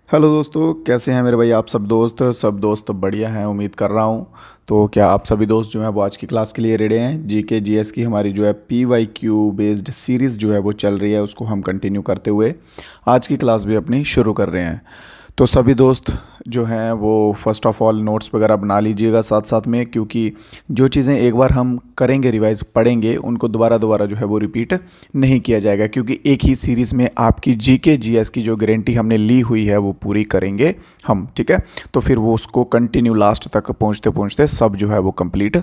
Hello दोस्तों, कैसे हैं मेरे भाई? आप सब दोस्त बढ़िया हैं, उम्मीद कर रहा हूँ। तो क्या आप सभी दोस्त जो हैं वो आज की क्लास के लिए रेडी हैं? जीके जीएस की हमारी जो है PYQ बेस्ड सीरीज़ जो है वो चल रही है, उसको हम कंटिन्यू करते हुए आज की क्लास भी अपनी शुरू कर रहे हैं। तो सभी दोस्त जो हैं वो फ़र्स्ट ऑफ़ ऑल नोट्स वगैरह बना लीजिएगा साथ साथ में, क्योंकि जो चीज़ें एक बार हम करेंगे रिवाइज पढ़ेंगे उनको दोबारा दोबारा जो है वो रिपीट नहीं किया जाएगा, क्योंकि एक ही सीरीज़ में आपकी जीके जीएस की जो गारंटी हमने ली हुई है वो पूरी करेंगे हम। ठीक है, तो फिर वो उसको कंटिन्यू लास्ट तक पहुँचते पहुँचते सब जो है वो कंप्लीट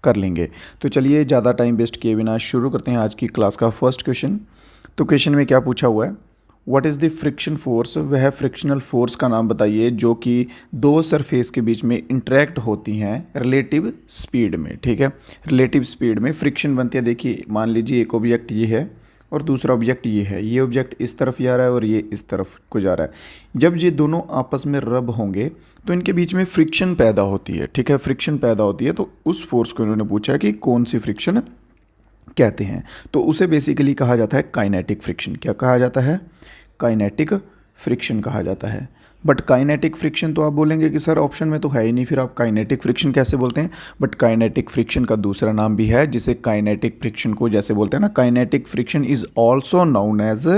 कर लेंगे। तो चलिए ज़्यादा टाइम वेस्ट किए बिना शुरू करते हैं आज की क्लास का फर्स्ट क्वेश्चन। तो क्वेश्चन में क्या पूछा हुआ है? What is the friction force? वह फ्रिक्शनल फोर्स का नाम बताइए जो कि दो सरफेस के बीच में इंटरेक्ट होती हैं रिलेटिव स्पीड में। ठीक है, रिलेटिव स्पीड में फ्रिक्शन बनती है। देखिए, मान लीजिए एक ऑब्जेक्ट ये है और दूसरा ऑब्जेक्ट ये है। ये ऑब्जेक्ट इस तरफ जा रहा है और ये इस तरफ को जा रहा है। जब ये दोनों आपस में रब होंगे तो इनके बीच में फ्रिक्शन पैदा होती है। ठीक है, फ्रिक्शन पैदा होती है, तो उस फोर्स को इन्होंने पूछा है कि कौन सी फ्रिक्शन कहते हैं। तो उसे बेसिकली कहा जाता है काइनेटिक फ्रिक्शन। क्या कहा जाता है? काइनेटिक फ्रिक्शन कहा जाता है। बट काइनेटिक फ्रिक्शन तो आप बोलेंगे कि सर ऑप्शन में तो है ही नहीं, फिर आप काइनेटिक फ्रिक्शन कैसे बोलते हैं? बट काइनेटिक फ्रिक्शन का दूसरा नाम भी है, जिसे काइनेटिक फ्रिक्शन को जैसे बोलते हैं ना, kinetic friction is also known as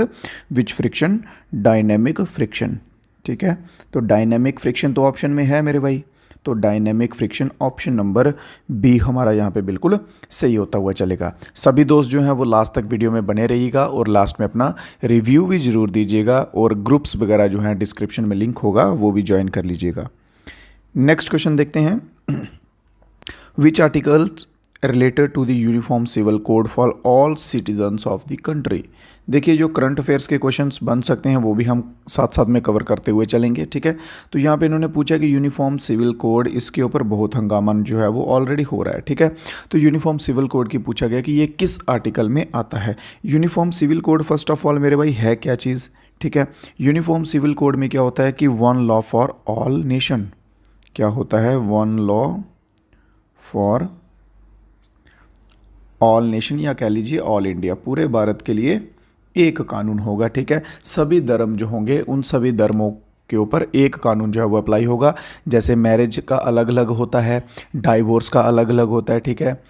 which friction? Dynamic friction. ठीक है, तो डायनेमिक फ्रिक्शन तो ऑप्शन में है मेरे भाई, तो dynamic friction option number B हमारा यहाँ पे बिल्कुल सही होता हुआ चलेगा। सभी दोस्त जो हैं वो लास्ट तक वीडियो में बने रहिएगा और लास्ट में अपना रिव्यू भी ज़रूर दीजिएगा, और ग्रुप्स वगैरह जो हैं डिस्क्रिप्शन में लिंक होगा वो भी ज्वाइन कर लीजिएगा। नेक्स्ट क्वेश्चन देखते हैं। Which articles related to the uniform civil code for all citizens of the country? देखिए, जो करंट अफेयर्स के क्वेश्चंस बन सकते हैं वो भी हम साथ साथ में कवर करते हुए चलेंगे। ठीक है, तो यहाँ पे इन्होंने पूछा कि यूनिफॉर्म सिविल कोड, इसके ऊपर बहुत हंगामा जो है वो ऑलरेडी हो रहा है। ठीक है, तो यूनिफॉर्म सिविल कोड की पूछा गया कि ये किस आर्टिकल में आता है। Uniform civil code first of all मेरे भाई है क्या चीज़? ठीक है, यूनिफॉर्म सिविल कोड में क्या होता है कि one law for all nation. क्या होता है? One law for all nation, या कह लीजिए ऑल इंडिया, पूरे भारत के लिए एक कानून होगा। ठीक है, सभी धर्म जो होंगे उन सभी धर्मों के ऊपर एक कानून जो है वो अप्लाई होगा। जैसे मैरिज का अलग अलग होता है, डाइवोर्स का अलग अलग होता है। ठीक है,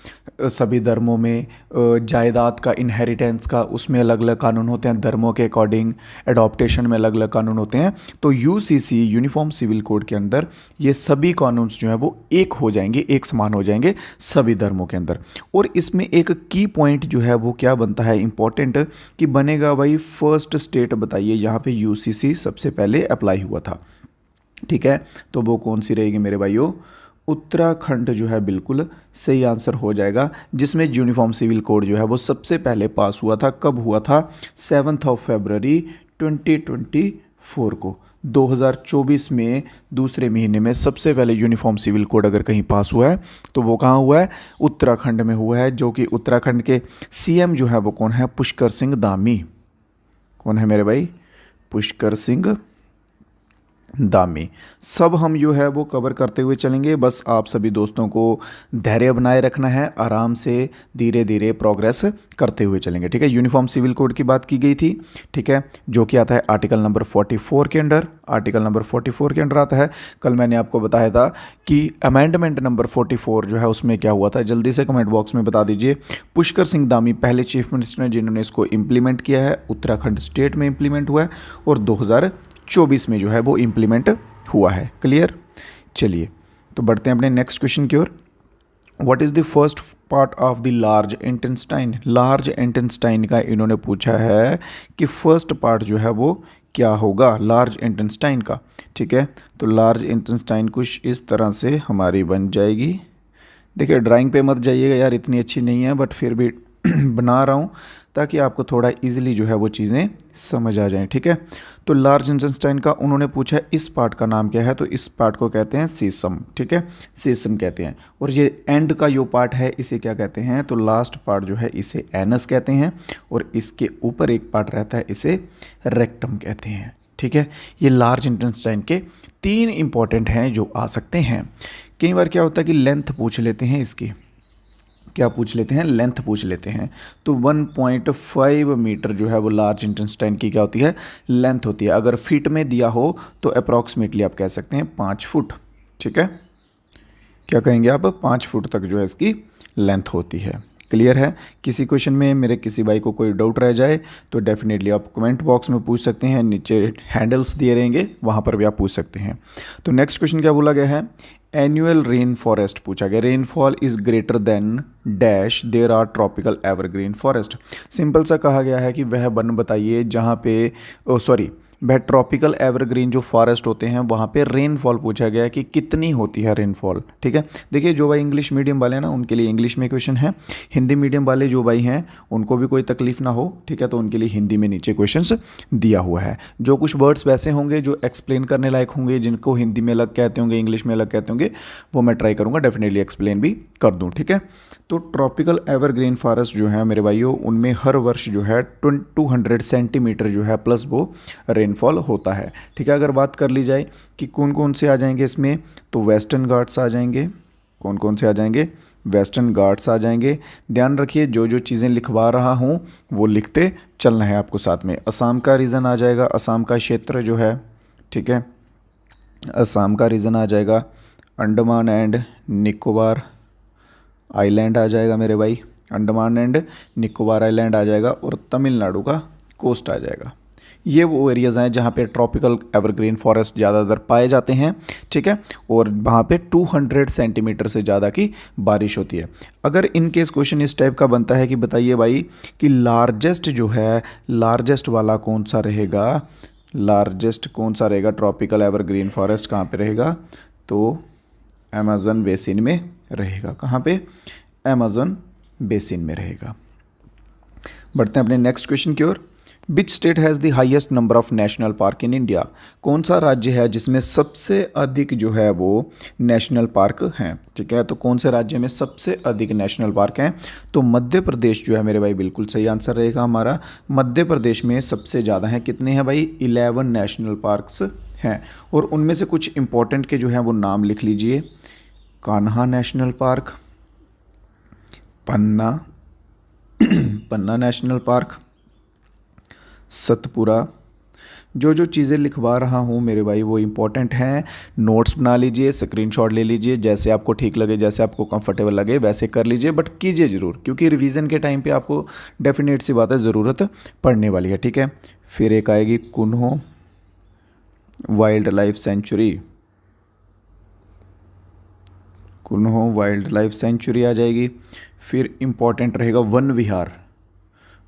सभी धर्मों में जायदाद का, इनहेरिटेंस का, उसमें अलग अलग कानून होते हैं धर्मों के अकॉर्डिंग। एडॉप्टेशन में अलग अलग कानून होते हैं। तो यूसीसी यूनिफॉर्म सिविल कोड के अंदर ये सभी कानून जो हैं वो एक हो जाएंगे, एक समान हो जाएंगे सभी धर्मों के अंदर। और इसमें एक की पॉइंट जो है वो क्या बनता है इंपॉर्टेंट, कि बनेगा भाई फर्स्ट स्टेट बताइए यहाँ पे यूसीसी सबसे पहले अप्लाई हुआ था। ठीक है, तो वो कौन सी रहेगी मेरे भाइयों? उत्तराखंड जो है बिल्कुल सही आंसर हो जाएगा, जिसमें यूनिफॉर्म सिविल कोड जो है वो सबसे पहले पास हुआ था। कब हुआ था? 7 फरवरी 2024 को, 2024 में दूसरे महीने में सबसे पहले यूनिफॉर्म सिविल कोड अगर कहीं पास हुआ है तो वो कहाँ हुआ है? उत्तराखंड में हुआ है। जो कि उत्तराखंड के सीएम जो है वो कौन है? पुष्कर सिंह धामी। कौन है मेरे भाई? पुष्कर सिंह दामी। सब हम जो है वो कवर करते हुए चलेंगे। बस आप सभी दोस्तों को धैर्य बनाए रखना है, आराम से धीरे धीरे प्रोग्रेस करते हुए चलेंगे। ठीक है, यूनिफॉर्म सिविल कोड की बात की गई थी। ठीक है, जो कि आता है आर्टिकल नंबर 44 के अंडर। आर्टिकल नंबर 44 के अंडर आता है। कल मैंने आपको बताया था कि अमेंडमेंट नंबर 44 जो है उसमें क्या हुआ था, जल्दी से कमेंट बॉक्स में बता दीजिए। पुष्कर सिंह धामी पहले चीफ मिनिस्टर हैं जिन्होंने इसको इम्प्लीमेंट किया है। उत्तराखंड स्टेट में इम्प्लीमेंट हुआ है और 2024 में जो है वो इम्प्लीमेंट हुआ है। क्लियर? चलिए, तो बढ़ते हैं अपने नेक्स्ट क्वेश्चन की ओर। What is the first part of the large intestine? Large intestine का इन्होंने पूछा है कि फर्स्ट पार्ट जो है वो क्या होगा लार्ज इंटेस्टाइन का। ठीक है, तो लार्ज इंटेस्टाइन कुछ इस तरह से हमारी बन जाएगी। देखिए, ड्राइंग पे मत जाइएगा यार, इतनी अच्छी नहीं है, बट फिर भी बना रहा हूँ ताकि आपको थोड़ा इजीली जो है वो चीज़ें समझ आ जाएं। ठीक है, तो लार्ज इंटेस्टाइन का उन्होंने पूछा है इस पार्ट का नाम क्या है, तो इस पार्ट को कहते हैं सीसम। ठीक है, सीसम कहते हैं। और ये एंड का जो पार्ट है इसे क्या कहते हैं? तो लास्ट पार्ट जो है इसे एनस कहते हैं, और इसके ऊपर एक पार्ट रहता है इसे रेक्टम कहते हैं। ठीक है, ये लार्ज इंटेस्टाइन के 3 इंपॉर्टेंट हैं जो आ सकते हैं। कई बार क्या होता है कि लेंथ पूछ लेते हैं इसकी, क्या पूछ लेते हैं, लेंथ पूछ लेते हैं। तो 1.5 मीटर जो है वो लार्ज इंटेस्टाइन की क्या होती है, लेंथ होती है। अगर फीट में दिया हो तो अप्रॉक्सीमेटली आप कह सकते हैं 5 फुट। ठीक है, क्या कहेंगे आप, 5 फुट तक जो है इसकी लेंथ होती है। क्लियर है। किसी क्वेश्चन में मेरे किसी भाई को कोई डाउट रह जाए तो डेफिनेटली आप कमेंट बॉक्स में पूछ सकते हैं, नीचे हैंडल्स दिए रहेंगे वहाँ पर भी आप पूछ सकते हैं। तो नेक्स्ट क्वेश्चन क्या बोला गया है, एनुअल रेन फॉरेस्ट पूछा गया, rainfall is greater than dash there are tropical evergreen forest. Simple सा कहा गया है कि वह वन बताइए जहाँ पे वह ट्रॉपिकल एवरग्रीन जो फॉरेस्ट होते हैं वहाँ पे रेनफॉल पूछा गया है कि कितनी होती है रेनफॉल। ठीक है, देखिए जो भाई इंग्लिश मीडियम वाले हैं ना उनके लिए इंग्लिश में क्वेश्चन है, हिंदी मीडियम वाले जो भाई हैं उनको भी कोई तकलीफ ना हो, ठीक है, तो उनके लिए हिंदी में नीचे क्वेश्चंस दिया हुआ है। जो कुछ वर्ड्स वैसे होंगे जो एक्सप्लेन करने लायक होंगे, जिनको हिंदी में अलग कहते होंगे इंग्लिश में अलग कहते होंगे, वो मैं ट्राई करूँगा डेफिनेटली एक्सप्लेन भी कर दूँ। ठीक है, तो ट्रॉपिकल एवरग्रीन फॉरेस्ट जो है मेरे भाइयों उनमें हर वर्ष जो है 200 सेंटीमीटर जो है प्लस वो रेनफॉल होता है। ठीक है, अगर बात कर ली जाए कि कौन कौन से आ जाएंगे इसमें, तो वेस्टर्न घाट्स आ जाएंगे। कौन कौन से आ जाएंगे, वेस्टर्न घाट्स आ जाएंगे। ध्यान रखिए जो जो चीज़ें लिखवा रहा हूँ वो लिखते चलना है आपको साथ में। असम का रीजन आ जाएगा, असम का क्षेत्र जो है, ठीक है, असम का रीजन आ जाएगा। अंडमान एंड निकोबार आइलैंड आ जाएगा मेरे भाई, अंडमान एंड निकोबार आइलैंड आ जाएगा, और तमिलनाडु का कोस्ट आ जाएगा। ये वो एरियाज़ हैं जहाँ पे ट्रॉपिकल एवरग्रीन फॉरेस्ट ज़्यादातर पाए जाते हैं। ठीक है, और वहाँ पे 200 सेंटीमीटर से ज़्यादा की बारिश होती है। अगर इन केस क्वेश्चन इस टाइप का बनता है कि बताइए भाई कि लार्जेस्ट जो है, लार्जेस्ट वाला कौन सा रहेगा, लार्जेस्ट कौन सा रहेगा ट्रॉपिकल एवरग्रीन फॉरेस्ट कहाँ पे रहेगा, तो अमेज़न बेसिन में रहेगा। कहाँ पे, अमेज़न बेसिन में रहेगा। बढ़ते हैं अपने नेक्स्ट क्वेश्चन की ओर। Which state has the highest number of national park in India. कौन सा राज्य है जिसमें सबसे अधिक जो है वो नेशनल पार्क हैं। ठीक है, तो कौन से राज्य में सबसे अधिक नेशनल पार्क हैं, तो मध्य प्रदेश जो है मेरे भाई बिल्कुल सही आंसर रहेगा हमारा। मध्य प्रदेश में सबसे ज़्यादा हैं, कितने हैं भाई, 11 नेशनल पार्क्स हैं। और उनमें से कुछ इंपॉर्टेंट के जो हैं वो नाम लिख लीजिए। कान्हा नेशनल पार्क, पन्ना पन्ना नेशनल पार्क, सतपुरा। जो जो चीज़ें लिखवा रहा हूँ मेरे भाई वो इंपॉर्टेंट हैं, नोट्स बना लीजिए, स्क्रीनशॉट ले लीजिए, जैसे आपको ठीक लगे, जैसे आपको कंफर्टेबल लगे वैसे कर लीजिए, बट कीजिए ज़रूर, क्योंकि रिवीजन के टाइम पे आपको डेफिनेट सी बात है ज़रूरत पड़ने वाली है। ठीक है, फिर एक आएगी Kuno wildlife sanctuary, Kuno wildlife sanctuary आ जाएगी। फिर इम्पॉर्टेंट रहेगा वन विहार,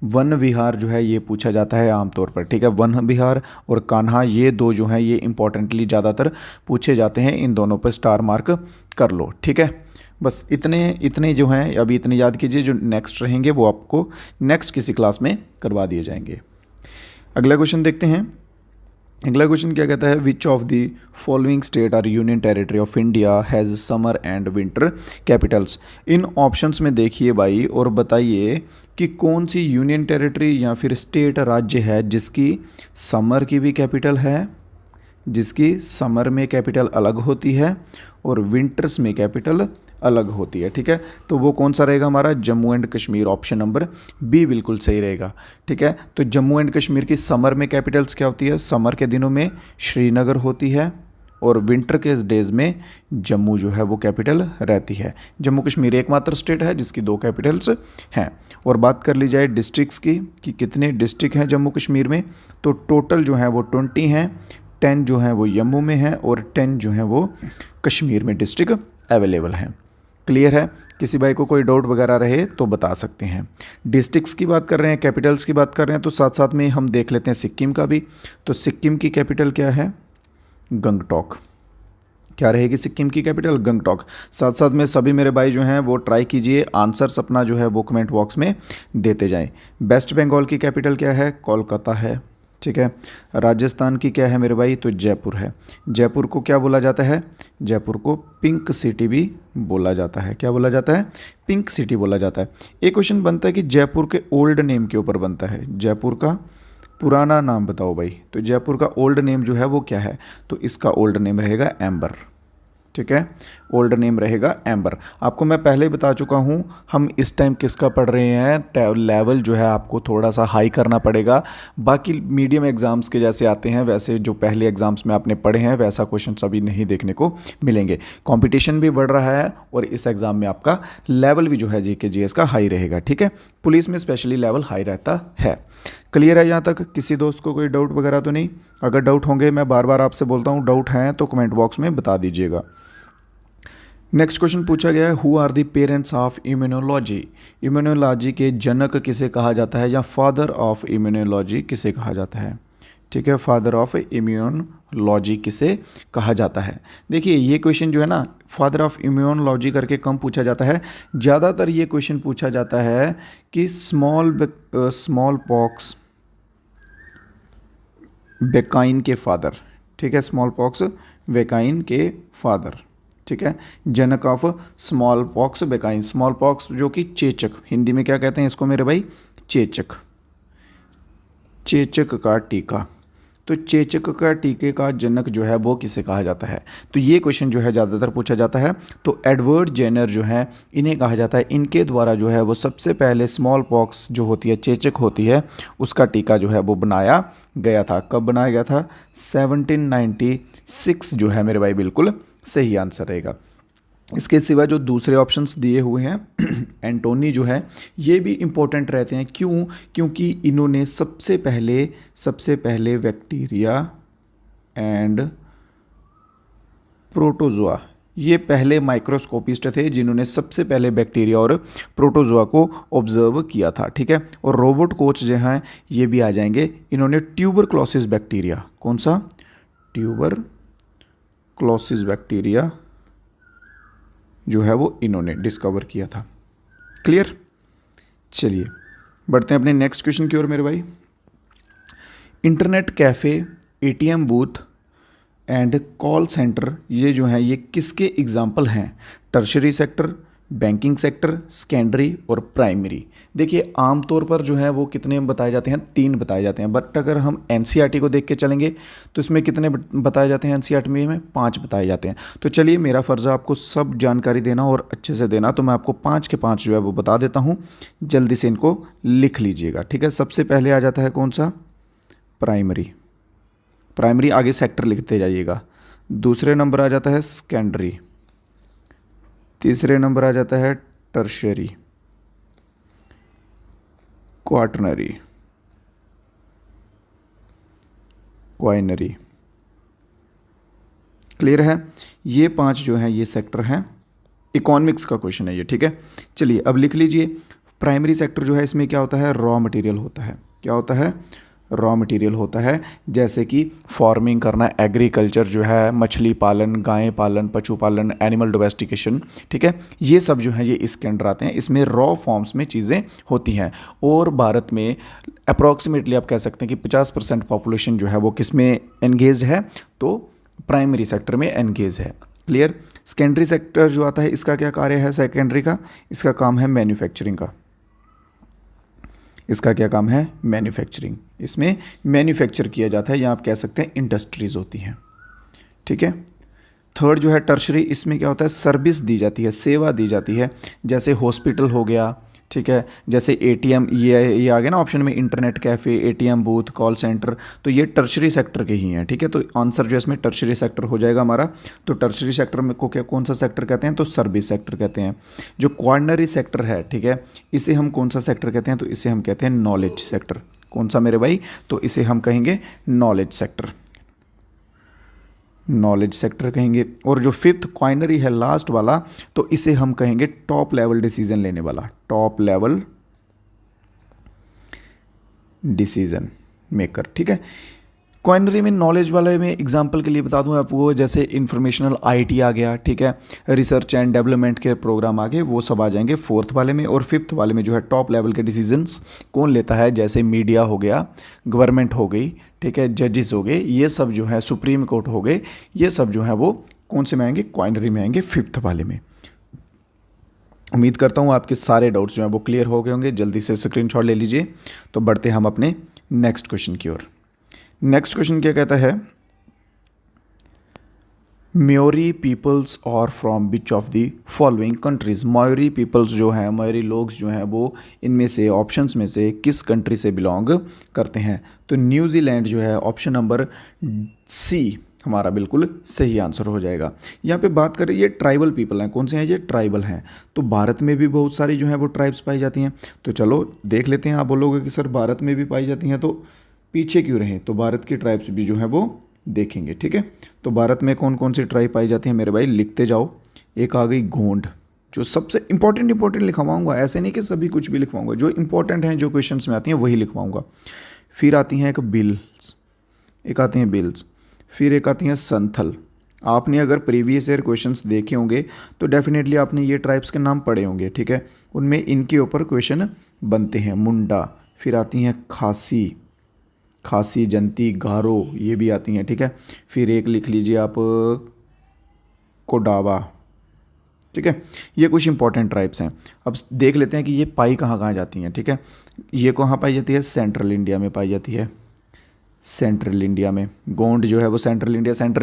वन विहार जो है ये पूछा जाता है आमतौर पर। ठीक है, वन विहार और कान्हा ये दो जो हैं ये इंपॉर्टेंटली ज़्यादातर पूछे जाते हैं, इन दोनों पर स्टार मार्क कर लो। ठीक है, बस इतने इतने जो हैं अभी इतने याद कीजिए, जो नेक्स्ट रहेंगे वो आपको नेक्स्ट किसी क्लास में करवा दिए जाएंगे। अगला क्वेश्चन देखते हैं। अगला क्वेश्चन क्या कहता है, which of the following state are union territory of India has summer and winter capitals. इन ऑप्शंस में देखिए भाई और बताइए कि कौन सी यूनियन टेरिटरी या फिर स्टेट राज्य है जिसकी समर की भी कैपिटल है, जिसकी समर में कैपिटल अलग होती है और विंटर्स में कैपिटल अलग होती है। ठीक है, तो वो कौन सा रहेगा हमारा, Jammu and Kashmir, option number B बिल्कुल सही रहेगा। ठीक है, तो जम्मू एंड कश्मीर की समर में कैपिटल्स क्या होती है, समर के दिनों में श्रीनगर होती है और विंटर के डेज में जम्मू जो है वो कैपिटल रहती है। जम्मू कश्मीर एकमात्र स्टेट है जिसकी 2 कैपिटल्स हैं। और बात कर ली जाए डिस्ट्रिक्ट्स की कि कितने डिस्ट्रिक्ट हैं जम्मू कश्मीर में, तो टोटल जो है वो 20 हैं, 10 जो हैं वो जम्मू में हैं और 10 जो हैं वो कश्मीर में डिस्ट्रिक्ट अवेलेबल हैं। क्लियर है, किसी भाई को कोई डाउट वगैरह रहे तो बता सकते हैं। डिस्ट्रिक्ट्स की बात कर रहे हैं, कैपिटल्स की बात कर रहे हैं, तो साथ साथ में हम देख लेते हैं सिक्किम का भी। तो सिक्किम की कैपिटल क्या है, गंगटोक। क्या रहेगी सिक्किम की कैपिटल, गंगटोक। साथ साथ में सभी मेरे भाई जो हैं वो ट्राई कीजिए, आंसर्स अपना जो है वो कमेंट बॉक्स में देते जाएं। वेस्ट बंगाल की कैपिटल क्या है, कोलकाता है। ठीक है, राजस्थान की क्या है मेरे भाई, तो जयपुर है। जयपुर को क्या बोला जाता है, जयपुर को पिंक सिटी भी बोला जाता है। क्या बोला जाता है, पिंक सिटी बोला जाता है। एक क्वेश्चन बनता है कि जयपुर के ओल्ड नेम के ऊपर बनता है, जयपुर का पुराना नाम बताओ भाई। तो जयपुर का ओल्ड नेम जो है वो क्या है, तो इसका ओल्ड नेम रहेगा एम्बर। ठीक है, ओल्ड नेम रहेगा एम्बर। आपको मैं पहले ही बता चुका हूँ, हम इस टाइम किसका पढ़ रहे हैं, लेवल जो है आपको थोड़ा सा हाई करना पड़ेगा। बाकी मीडियम एग्ज़ाम्स के जैसे आते हैं वैसे जो पहले एग्ज़ाम्स में आपने पढ़े हैं वैसा क्वेश्चन अभी नहीं देखने को मिलेंगे। कंपटीशन भी बढ़ रहा है और इस एग्ज़ाम में आपका लेवल भी जो है जीके जीएस का हाई रहेगा। ठीक है, पुलिस में स्पेशली लेवल हाई रहता है। क्लियर है यहाँ तक? किसी दोस्त को कोई डाउट वगैरह तो नहीं? अगर डाउट होंगे, मैं बार बार आपसे बोलता हूँ, डाउट हैं तो कमेंट बॉक्स में बता दीजिएगा। नेक्स्ट क्वेश्चन पूछा गया है, who are the parents of immunology. Immunology के जनक किसे कहा जाता है, या फादर ऑफ इम्यूनोलॉजी किसे कहा जाता है? ठीक है, फादर ऑफ इम्यूनोलॉजी किसे कहा जाता है? देखिए ये क्वेश्चन जो है ना, फादर ऑफ इम्यूनोलॉजी करके कम पूछा जाता है। ज़्यादातर ये क्वेश्चन पूछा जाता है कि स्मॉल पॉक्स बेकाइन के फादर, ठीक है, स्मॉल पॉक्स बेकाइन के फादर, ठीक है, जनक ऑफ स्मॉल पॉक्स बेकाइन। स्मॉल पॉक्स जो कि चेचक, हिंदी में क्या कहते हैं इसको मेरे भाई? चेचक, चेचक का टीका। तो चेचक का टीके का जनक जो है वो किसे कहा जाता है? तो ये क्वेश्चन जो है ज़्यादातर पूछा जाता है। तो एडवर्ड जेनर जो है इन्हें कहा जाता है, इनके द्वारा जो है वो सबसे पहले स्मॉल पॉक्स जो होती है, चेचक होती है, उसका टीका जो है वो बनाया गया था। कब बनाया गया था? 1796 जो है मेरे भाई बिल्कुल सही आंसर रहेगा। इसके सिवा जो दूसरे ऑप्शंस दिए हुए हैं एंटोनी जो है ये भी इम्पोर्टेंट रहते हैं। क्यों? क्योंकि इन्होंने सबसे पहले बैक्टीरिया एंड प्रोटोजोआ, ये पहले माइक्रोस्कोपिस्ट थे जिन्होंने सबसे पहले बैक्टीरिया और प्रोटोजोआ को ऑब्जर्व किया था। ठीक है, और रोबोट कोच जो हैं ये भी आ जाएंगे। इन्होंने ट्यूबरक्लोसिस बैक्टीरिया, कौन सा? ट्यूबरक्लोसिस बैक्टीरिया जो है वो इन्होंने डिस्कवर किया था। क्लियर? चलिए बढ़ते हैं अपने नेक्स्ट क्वेश्चन की ओर मेरे भाई। Internet cafe, ATM booth and call centre, ये जो हैं ये किसके एग्जाम्पल हैं? Tertiary sector, banking sector, secondary और प्राइमरी। देखिए आमतौर पर जो है वो कितने बताए जाते हैं? 3 बताए जाते हैं। बट अगर हम एनसीईआरटी को देख के चलेंगे तो इसमें कितने बताए जाते हैं? एनसीईआरटी में 5 बताए जाते हैं। तो चलिए मेरा फ़र्ज़ है आपको सब जानकारी देना और अच्छे से देना, तो मैं आपको 5 के 5 जो है वो बता देता हूँ। जल्दी से इनको लिख लीजिएगा। ठीक है, सबसे पहले आ जाता है कौन सा? प्राइमरी। प्राइमरी आगे सेक्टर लिखते जाइएगा। दूसरे नंबर आ जाता है सेकेंडरी। तीसरे नंबर आ जाता है टर्शियरी, क्वाटरनरी, क्वाइनरी। क्लियर है? ये 5 जो हैं ये सेक्टर हैं। इकोनॉमिक्स का क्वेश्चन है ये। ठीक है, चलिए अब लिख लीजिए। प्राइमरी सेक्टर जो है इसमें क्या होता है? रॉ मटेरियल होता है। क्या होता है? रॉ मटेरियल होता है, जैसे कि फार्मिंग करना, एग्रीकल्चर जो है, मछली पालन, गाय पालन, पशुपालन, एनिमल डोमेस्टिकेशन। ठीक है, ये सब जो है ये इसके अंडर आते हैं। इसमें रॉ फॉर्म्स में चीज़ें होती हैं। और भारत में अप्रॉक्सीमेटली आप कह सकते हैं कि 50% पॉपुलेशन जो है वो किस में एंगेज है? तो प्राइमरी सेक्टर में एंगेज है। क्लियर? सेकेंडरी सेक्टर जो आता है इसका क्या कार्य है? सेकेंडरी का इसका काम है मैन्युफैक्चरिंग का। इसका क्या काम है? मैन्युफैक्चरिंग। इसमें मैन्युफैक्चर किया जाता है, या आप कह सकते हैं इंडस्ट्रीज़ होती हैं। ठीक है, थर्ड जो है टर्शरी, इसमें क्या होता है? सर्विस दी जाती है, सेवा दी जाती है, जैसे हॉस्पिटल हो गया। ठीक है, जैसे एटीएम, ये आ गया ना ऑप्शन में, internet cafe, ATM booth, call centre, तो ये टर्शरी सेक्टर के ही हैं। ठीक है, तो आंसर जो है इसमें टर्शरी सेक्टर हो जाएगा हमारा। तो टर्शरी सेक्टर में को क्या, कौन सा सेक्टर कहते हैं? तो सर्विस सेक्टर कहते हैं। जो क्वार्नरी सेक्टर है, ठीक है, इसे हम कौन सा सेक्टर कहते हैं? तो इसे हम कहते हैं नॉलेज सेक्टर। कौन सा मेरे भाई? तो इसे हम कहेंगे नॉलेज सेक्टर। नॉलेज सेक्टर कहेंगे। और जो फिफ्थ क्वाइनरी है, लास्ट वाला, तो इसे हम कहेंगे टॉप लेवल डिसीजन लेने वाला, टॉप लेवल डिसीजन मेकर। ठीक है, क्वाइनरी में नॉलेज वाले में एग्जांपल के लिए बता दूं आपको, जैसे इंफॉर्मेशनल आईटी आ गया। ठीक है, रिसर्च एंड डेवलपमेंट के प्रोग्राम आ गए, वो सब आ जाएंगे फोर्थ वाले में। और फिफ्थ वाले में जो है टॉप लेवल के डिसीजंस कौन लेता है? जैसे मीडिया हो गया, गवर्नमेंट हो गई, ठीक है, जजेस हो गए, ये सब जो है, सुप्रीम कोर्ट हो गए, ये सब जो है वो कौन से में आएंगे? क्वाइनरी में आएंगे, फिफ्थ वाले में। उम्मीद करता हूँ आपके सारे डाउट्स जो हैं वो क्लियर हो गए होंगे। जल्दी से स्क्रीनशॉट ले लीजिए। तो बढ़ते हम अपने नेक्स्ट क्वेश्चन की ओर। नेक्स्ट क्वेश्चन क्या कहता है? Maori peoples are from which of the following countries. Maori peoples जो हैं, म्योरी लोग जो हैं, वो इनमें से ऑप्शंस में से किस कंट्री से बिलोंग करते हैं? तो न्यूजीलैंड जो है, ऑप्शन नंबर सी हमारा बिल्कुल सही आंसर हो जाएगा। यहाँ पे बात करें, ये ट्राइबल पीपल हैं। कौन से हैं ये? ट्राइबल हैं। तो भारत में भी बहुत सारी जो है वो ट्राइब्स पाई जाती हैं। तो चलो देख लेते हैं। आप बोलोगे कि सर भारत में भी पाई जाती हैं तो पीछे क्यों रहें? तो भारत की ट्राइब्स भी जो है वो देखेंगे, ठीक है। तो भारत में कौन कौन सी ट्राइब पाई जाती है मेरे भाई, लिखते जाओ। एक आ गई गोंड, जो सबसे इंपॉर्टेंट लिखवाऊंगा, ऐसे नहीं कि सभी कुछ भी लिखवाऊंगा, जो इंपॉर्टेंट हैं, जो क्वेश्चंस में आती हैं वही लिखवाऊंगा। फिर आती हैं एक आती हैं बिल्स, फिर एक आती हैं संथल। आपने अगर प्रीवियस ईयर क्वेश्चंस देखे होंगे तो डेफिनेटली आपने ये ट्राइब्स के नाम पढ़े होंगे, ठीक है। उनमें इनके ऊपर क्वेश्चन बनते हैं। मुंडा, फिर आती हैं खासी, जंती, गारो, ये भी आती हैं, ठीक है। फिर एक लिख लीजिए आप कोडावा, ठीक है। ये कुछ इंपॉर्टेंट ट्राइब्स हैं। अब देख लेते हैं कि ये पाई कहाँ कहाँ जाती हैं, ठीक है। ये कहाँ पाई जाती है? सेंट्रल इंडिया में पाई जाती है। सेंट्रल इंडिया में गोंड जो है वो सेंट्रल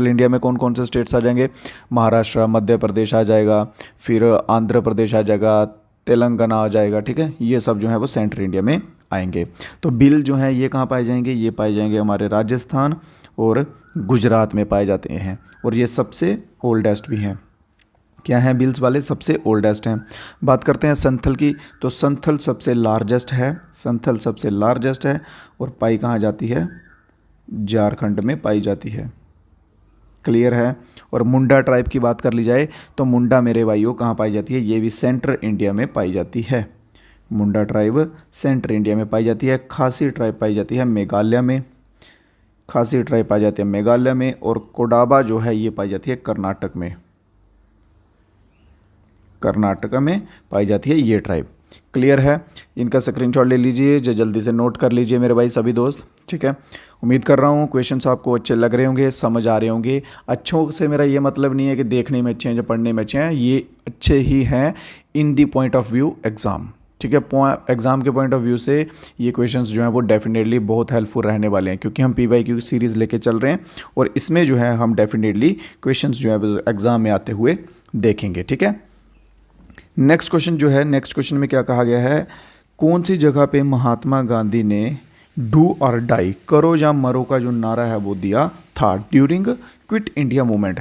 इंडिया में कौन कौन से स्टेट्स आ जाएंगे? महाराष्ट्र, मध्य प्रदेश आ जाएगा, फिर आंध्र प्रदेश आ जाएगा, तेलंगाना आ जाएगा, ठीक है। ये सब जो है वो सेंट्रल इंडिया में आएंगे। तो बिल जो है ये कहाँ पाए जाएंगे? ये पाए जाएंगे हमारे राजस्थान और गुजरात में पाए जाते हैं, और ये सबसे ओल्डेस्ट भी हैं। क्या हैं बिल्स वाले? सबसे ओल्डेस्ट हैं। बात करते हैं संथल की, तो संथल सबसे लार्जेस्ट है, और पाई कहाँ जाती है? झारखंड में पाई जाती है। क्लियर है। और मुंडा ट्राइब की बात कर ली जाए तो मुंडा मेरे भाइयों कहाँ पाई जाती है? ये भी सेंट्रल इंडिया में पाई जाती है। मुंडा ट्राइब सेंट्रल इंडिया में पाई जाती है। खासी ट्राइब पाई जाती है मेघालय में, और कोडाबा जो है ये पाई जाती है कर्नाटक में पाई जाती है ये ट्राइब। क्लियर है। इनका स्क्रीनशॉट ले लीजिए, जो जल्दी से नोट कर लीजिए मेरे भाई सभी दोस्त, ठीक है। उम्मीद कर रहा हूँ क्वेश्चंस आपको अच्छे लग रहे होंगे, समझ आ रहे होंगे। अच्छों से मेरा ये मतलब नहीं है कि देखने में अच्छे हैं या पढ़ने में अच्छे हैं, ये अच्छे ही हैं in the point of view exam, ठीक है। एग्ज़ाम के पॉइंट ऑफ व्यू से ये क्वेश्चंस जो हैं वो डेफिनेटली बहुत हेल्पफुल रहने वाले हैं, क्योंकि हम PYQ सीरीज़ लेके चल रहे हैं, और इसमें जो है हम डेफिनेटली क्वेश्चंस जो है एग्ज़ाम में आते हुए देखेंगे, ठीक है। नेक्स्ट क्वेश्चन में क्या कहा गया है? कौन सी जगह पे महात्मा गांधी ने डू और डाई, करो या मरो का जो नारा है वो दिया था ड्यूरिंग क्विट इंडिया मूवमेंट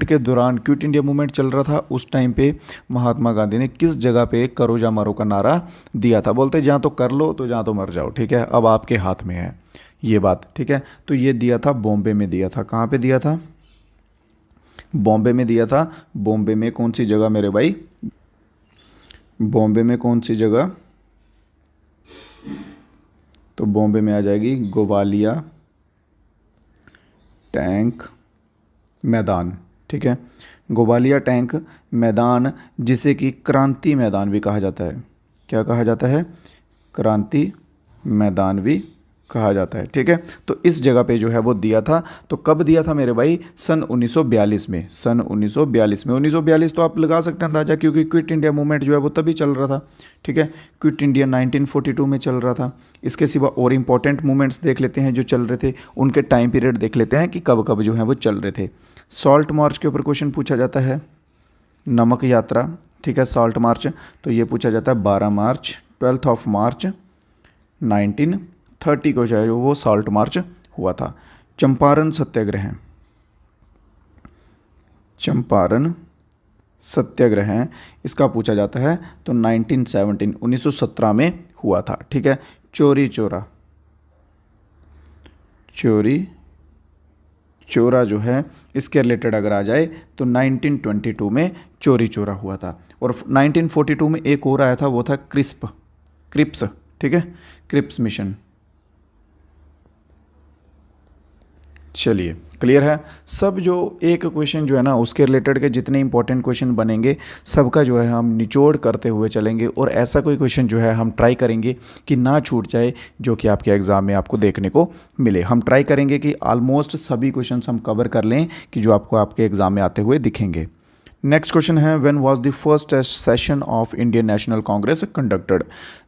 के दौरान, क्विट इंडिया मूवमेंट चल रहा था उस टाइम पे महात्मा गांधी ने किस जगह पे करो या मरो का नारा दिया था? बोलते जहाँ तो कर लो तो जहाँ तो मर जाओ, ठीक है। अब आपके हाथ में है ये बात, ठीक है। तो ये दिया था बॉम्बे में दिया था। कहाँ पे दिया था? बॉम्बे में दिया था। बॉम्बे में कौन सी जगह मेरे भाई? बॉम्बे में कौन सी जगह? तो बॉम्बे में आ जाएगी ग्वालिया टैंक मैदान, ठीक है। ग्वालिया टैंक मैदान, जिसे कि क्रांति मैदान भी कहा जाता है। क्या कहा जाता है? क्रांति मैदान भी कहा जाता है, ठीक है। तो इस जगह पे जो है वो दिया था। तो कब दिया था मेरे भाई? सन 1942 में। 1942 तो आप लगा सकते हैं अंदाजा, क्योंकि क्विट इंडिया मूवमेंट जो है वो तभी चल रहा था, ठीक है। क्विट इंडिया 1942 में चल रहा था। इसके सिवा और इंपॉर्टेंट मूवमेंट्स देख लेते हैं जो चल रहे थे, उनके टाइम पीरियड देख लेते हैं कि कब कब जो है वो चल रहे थे। सॉल्ट मार्च के ऊपर क्वेश्चन पूछा जाता है, नमक यात्रा, ठीक है। सॉल्ट मार्च तो ये पूछा जाता है 12 मार्च, 12 मार्च 1930 को जो है वो सॉल्ट मार्च हुआ था। चंपारण सत्याग्रह इसका पूछा जाता है तो 1917 में हुआ था, ठीक है। चोरी चोरा जो है इसके रिलेटेड अगर आ जाए तो 1922 में चोरी चोरा हुआ था। और 1942 में एक और आया था, वो था क्रिप्स, ठीक है, क्रिप्स मिशन। चलिए क्लियर है। सब जो एक क्वेश्चन जो है ना उसके रिलेटेड के जितने इंपॉर्टेंट क्वेश्चन बनेंगे सबका जो है हम निचोड़ करते हुए चलेंगे, और ऐसा कोई क्वेश्चन जो है हम ट्राई करेंगे कि ना छूट जाए, जो कि आपके एग्ज़ाम में आपको देखने को मिले। हम ट्राई करेंगे कि ऑलमोस्ट सभी क्वेश्चंस हम कवर कर लें कि जो आपको आपके एग्ज़ाम में आते हुए दिखेंगे, नेक्स्ट क्वेश्चन है when was the first session of Indian National Congress conducted.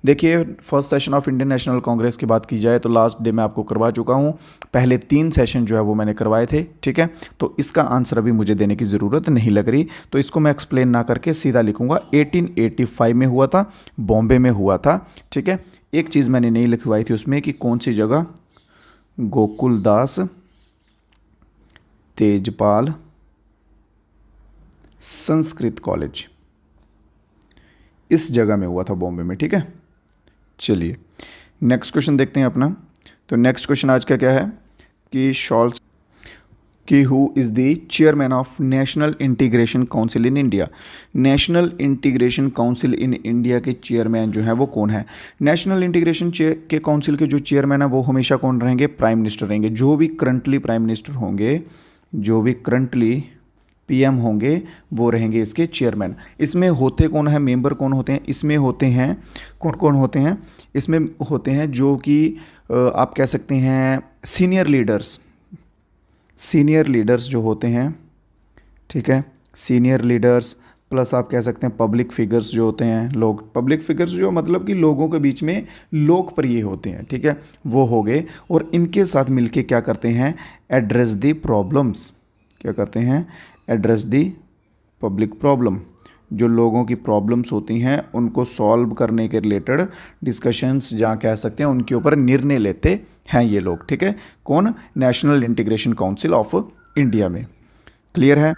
देखिए first session of Indian National Congress की बात की जाए तो लास्ट डे मैं आपको करवा चुका हूँ, पहले 3 सेशन जो है वो मैंने करवाए थे, ठीक है। तो इसका आंसर अभी मुझे देने की ज़रूरत नहीं लग रही, तो इसको मैं एक्सप्लेन ना करके सीधा लिखूंगा 1885 में हुआ था, बॉम्बे में हुआ था, ठीक है। एक चीज़ मैंने नहीं लिखवाई थी उसमें कि कौन सी जगह, गोकुलदास तेजपाल संस्कृत कॉलेज, इस जगह में हुआ था बॉम्बे में, ठीक है। चलिए नेक्स्ट क्वेश्चन देखते हैं अपना। तो नेक्स्ट क्वेश्चन आज का क्या है कि शॉल्स कि who is the chairman of national Integration council in India. National Integration council in India के चेयरमैन जो है वो कौन है। नेशनल इंटीग्रेशन के काउंसिल के जो चेयरमैन है वो हमेशा कौन रहेंगे, प्राइम मिनिस्टर रहेंगे। जो भी करंटली प्राइम मिनिस्टर होंगे, जो भी करंटली पीएम होंगे वो रहेंगे इसके चेयरमैन। इसमें होते कौन है, मेंबर कौन होते हैं, इसमें होते हैं कौन कौन होते हैं, इसमें होते हैं जो कि आप कह सकते हैं सीनियर लीडर्स जो होते हैं, ठीक है। सीनियर लीडर्स प्लस आप कह सकते हैं पब्लिक फिगर्स जो होते हैं, लोग पब्लिक फिगर्स जो मतलब कि लोगों के बीच में लोकप्रिय होते हैं, ठीक है, वो हो गए। और इनके साथ मिलके क्या करते हैं, एड्रेस द प्रॉब्लम्स, क्या करते हैं, एड्रेस दी पब्लिक प्रॉब्लम। जो लोगों की प्रॉब्लम्स होती हैं उनको सॉल्व करने के रिलेटेड डिस्कशंस जहाँ कह सकते हैं उनके ऊपर निर्णय लेते हैं ये लोग, ठीक है। कौन, National Integration Council of India में। क्लियर है।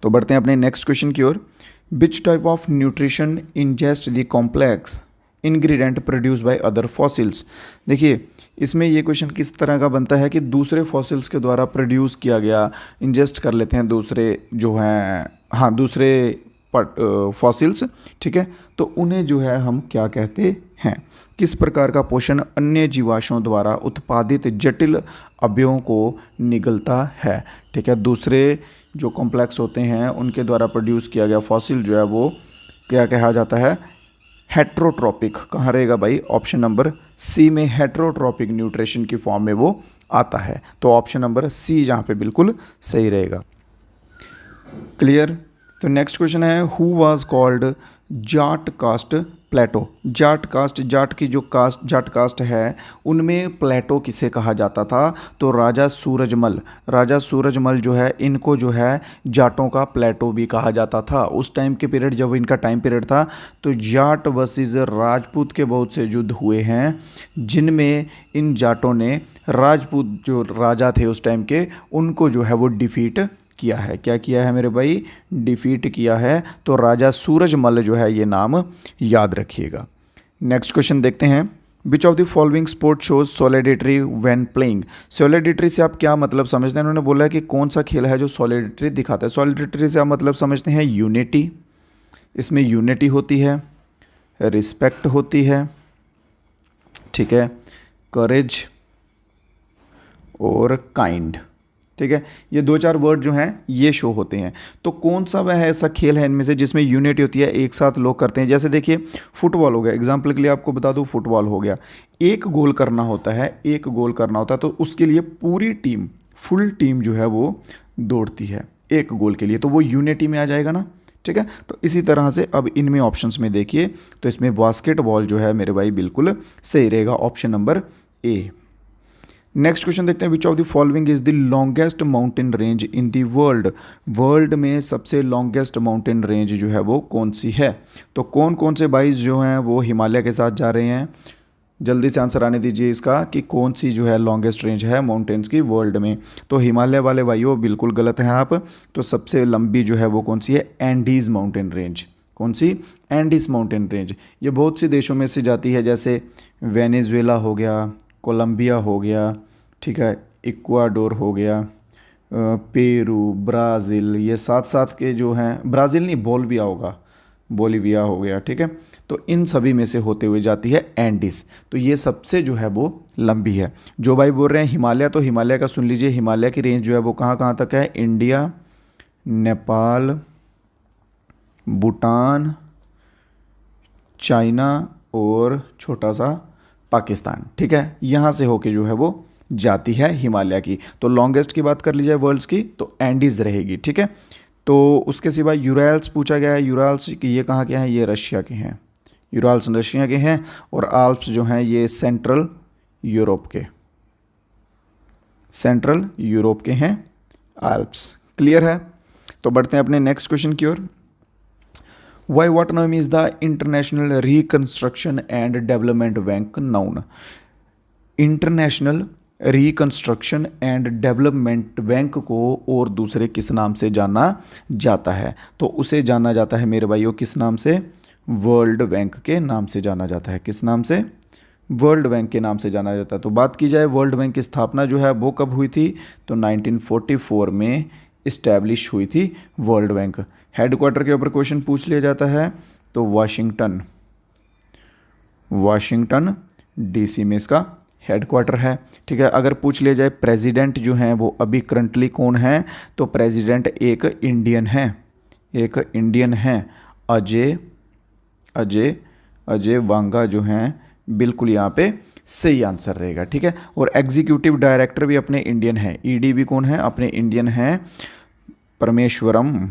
तो बढ़ते हैं अपने नेक्स्ट क्वेश्चन की ओर। Which type of nutrition ingest the complex ingredient produce by other fossils. देखिए इसमें ये क्वेश्चन किस तरह का बनता है कि दूसरे फॉसिल्स के द्वारा प्रोड्यूस किया गया, इंजेस्ट कर लेते हैं दूसरे जो हैं, हाँ दूसरे फॉसिल्स, ठीक है। तो उन्हें जो है हम क्या कहते हैं, किस प्रकार का पोषण अन्य जीवाश्मों द्वारा उत्पादित जटिल अवयवों को निगलता है, ठीक है। दूसरे जो कॉम्प्लेक्स होते हैं उनके द्वारा प्रोड्यूस किया गया फॉसिल जो है वो क्या कहा जाता है, हेट्रोट्रॉपिक। कहाँ रहेगा भाई, ऑप्शन नंबर सी में हेट्रोट्रॉपिक न्यूट्रिशन की फॉर्म में वो आता है। तो ऑप्शन नंबर सी जहाँ पे बिल्कुल सही रहेगा। क्लियर। तो नेक्स्ट क्वेश्चन है who was called Jat caste Plato. Jat caste, Jat की जो कास्ट, जाट कास्ट है उनमें प्लेटो किसे कहा जाता था, तो राजा सूरजमल जो है इनको जो है जाटों का प्लेटो भी कहा जाता था। उस टाइम के पीरियड जब इनका टाइम पीरियड था तो जाट वर्सेस राजपूत के बहुत से युद्ध हुए हैं जिनमें इन जाटों ने राजपूत जो राजा थे उस टाइम के उनको जो है वो डिफीट किया है। क्या किया है मेरे भाई, डिफीट किया है। तो राजा सूरजमल जो है ये नाम याद रखिएगा। नेक्स्ट क्वेश्चन देखते हैं। विच of the following sport shows सॉलिडेटरी when playing. सॉलिडेटरी से आप क्या मतलब समझते हैं, उन्होंने बोला है कि कौन सा खेल है जो सॉलिडेटरी दिखाता है। सॉलिडेटरी से आप मतलब समझते हैं यूनिटी, इसमें यूनिटी होती है, रिस्पेक्ट होती है, ठीक है, करेज और काइंड, ठीक है। ये 2-4 वर्ड जो हैं ये शो होते हैं। तो कौन सा वह ऐसा खेल है इनमें से जिसमें यूनिटी होती है, एक साथ लोग करते हैं। जैसे देखिए फुटबॉल हो गया, एग्जांपल के लिए आपको बता दूं, फुटबॉल हो गया, एक गोल करना होता है, एक गोल करना होता है तो उसके लिए पूरी टीम, फुल टीम जो है वो दौड़ती है एक गोल के लिए, तो वो यूनिटी में आ जाएगा ना, ठीक है। तो इसी तरह से अब इनमें ऑप्शंस में देखिए तो इसमें बास्केटबॉल जो है मेरे भाई बिल्कुल सही रहेगा, option number A. Next question देखते हैं। विच of the following is the longest mountain range in the world. World में सबसे लॉन्गेस्ट माउंटेन रेंज जो है वो कौन सी है। तो कौन कौन से बाइस जो हैं वो हिमालय के साथ जा रहे हैं, जल्दी से आंसर आने दीजिए इसका कि कौन सी जो है लॉन्गेस्ट रेंज है माउंटेन्स की वर्ल्ड में। तो हिमालय वाले भाइयों बिल्कुल गलत हैं आप। तो सबसे लंबी जो है वो कौन सी है, एंडीज माउंटेन रेंज। कौन सी, एंडीज माउंटेन रेंज। ये बहुत सी देशों में से जाती है, जैसे वेनेजुएला हो गया, कोलंबिया हो गया, ठीक है, इक्वाडोर हो गया, पेरू, ब्राज़ील, ये साथ साथ के जो हैं, ब्राज़ील नहीं बोलिविया होगा, बोलिविया हो गया, ठीक है। तो इन सभी में से होते हुए जाती है एंडीज। तो ये सबसे जो है वो लंबी है। जो भाई बोल रहे हैं हिमालय, तो हिमालय का सुन लीजिए, हिमालय की रेंज जो है वो कहाँ कहाँ तक है, इंडिया, नेपाल, भूटान, चाइना और छोटा सा पाकिस्तान, ठीक है। यहाँ से होके जो है वो जाती है हिमालय की। तो लॉन्गेस्ट की बात कर लीजिए वर्ल्ड्स की तो एंडीज रहेगी, ठीक है। तो उसके सिवा यूरल्स पूछा गया है। यूरल्स ये कहाँ के हैं? ये रशिया के हैं। यूरल्स रशिया के हैं और आल्प्स जो हैं ये सेंट्रल यूरोप के हैं आल्प्स। क्लियर है? तो बढ़ते हैं अपने नेक्स्ट क्वेश्चन की ओर। Why what name is the international reconstruction and development bank known? International reconstruction and development bank को और दूसरे किस नाम से जाना जाता है? तो उसे जाना जाता है मेरे भाइयों किस नाम से? वर्ल्ड बैंक के नाम से जाना जाता है। किस नाम से? वर्ल्ड बैंक के नाम से जाना जाता है। तो बात की जाए वर्ल्ड बैंक की स्थापना जो है वो कब हुई थी? तो 1944 में इस्टेब्लिश हुई थी वर्ल्ड बैंक। हेडक्वार्टर के ऊपर क्वेश्चन पूछ लिया जाता है तो वाशिंगटन डीसी में इसका हेडक्वार्टर है। ठीक है। अगर पूछ लिया जाए प्रेसिडेंट जो हैं वो अभी करंटली कौन है? तो प्रेसिडेंट एक इंडियन है, अजय वांगा जो हैं, बिल्कुल यहाँ पे सही आंसर रहेगा। ठीक है। और एग्जीक्यूटिव डायरेक्टर भी अपने इंडियन है। ईडी भी कौन है? अपने इंडियन है, परमेश्वरम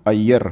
अय्यर।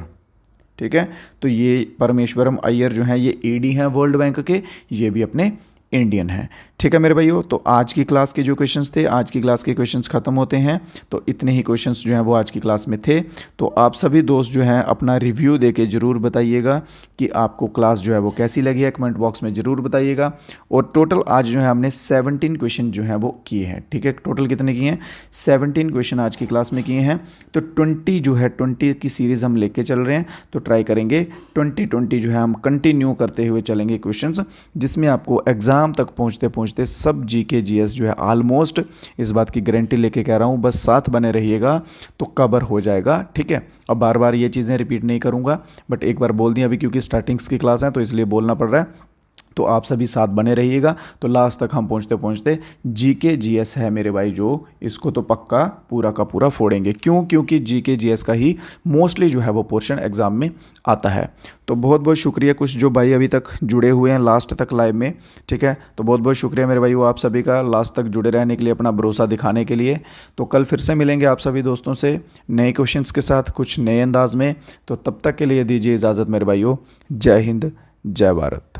ठीक है। तो ये परमेश्वरम अय्यर जो हैं ये ईडी हैं वर्ल्ड बैंक के, ये भी अपने इंडियन है। ठीक है मेरे भाइयों। तो आज की क्लास के जो क्वेश्चंस थे, आज की क्लास के क्वेश्चंस खत्म होते हैं। तो इतने ही क्वेश्चंस जो हैं वो आज की क्लास में थे। तो आप सभी दोस्त जो हैं अपना रिव्यू देके ज़रूर बताइएगा कि आपको क्लास जो है वो कैसी लगी है, कमेंट बॉक्स में ज़रूर बताइएगा। और टोटल आज जो है हमने 17 क्वेश्चन जो हैं वो किए हैं। ठीक है। टोटल कितने किए हैं? 17 क्वेश्चन आज की क्लास में किए हैं। तो 20 जो है 20 की सीरीज़ हम लेके चल रहे हैं। तो ट्राई करेंगे 20 जो है हम कंटिन्यू करते हुए चलेंगे क्वेश्चंस, जिसमें आपको एग्ज़ाम तक पहुंचते पहुंचते सब जीके जीएस जो है ऑलमोस्ट, इस बात की गारंटी लेके कह रहा हूं, बस साथ बने रहिएगा तो कवर हो जाएगा। ठीक है। अब बार बार ये चीज़ें रिपीट नहीं करूंगा, बट एक बार बोल दी अभी क्योंकि स्टार्टिंग्स की क्लास है तो इसलिए बोलना पड़ रहा है। तो आप सभी साथ बने रहिएगा तो लास्ट तक हम पहुंचते पहुंचते जीके जीएस है मेरे भाई जो, इसको तो पक्का पूरा का पूरा फोड़ेंगे। क्यों? क्योंकि जीके जीएस का ही मोस्टली जो है वो पोर्शन एग्जाम में आता है। तो बहुत बहुत शुक्रिया कुछ जो भाई अभी तक जुड़े हुए हैं लास्ट तक लाइव में। ठीक है। तो बहुत बहुत शुक्रिया मेरे भाई आप सभी का लास्ट तक जुड़े रहने के लिए, अपना भरोसा दिखाने के लिए। तो कल फिर से मिलेंगे आप सभी दोस्तों से नए क्वेश्चंस के साथ, कुछ नए अंदाज में। तो तब तक के लिए दीजिए इजाज़त मेरे भाइयों। जय हिंद, जय भारत।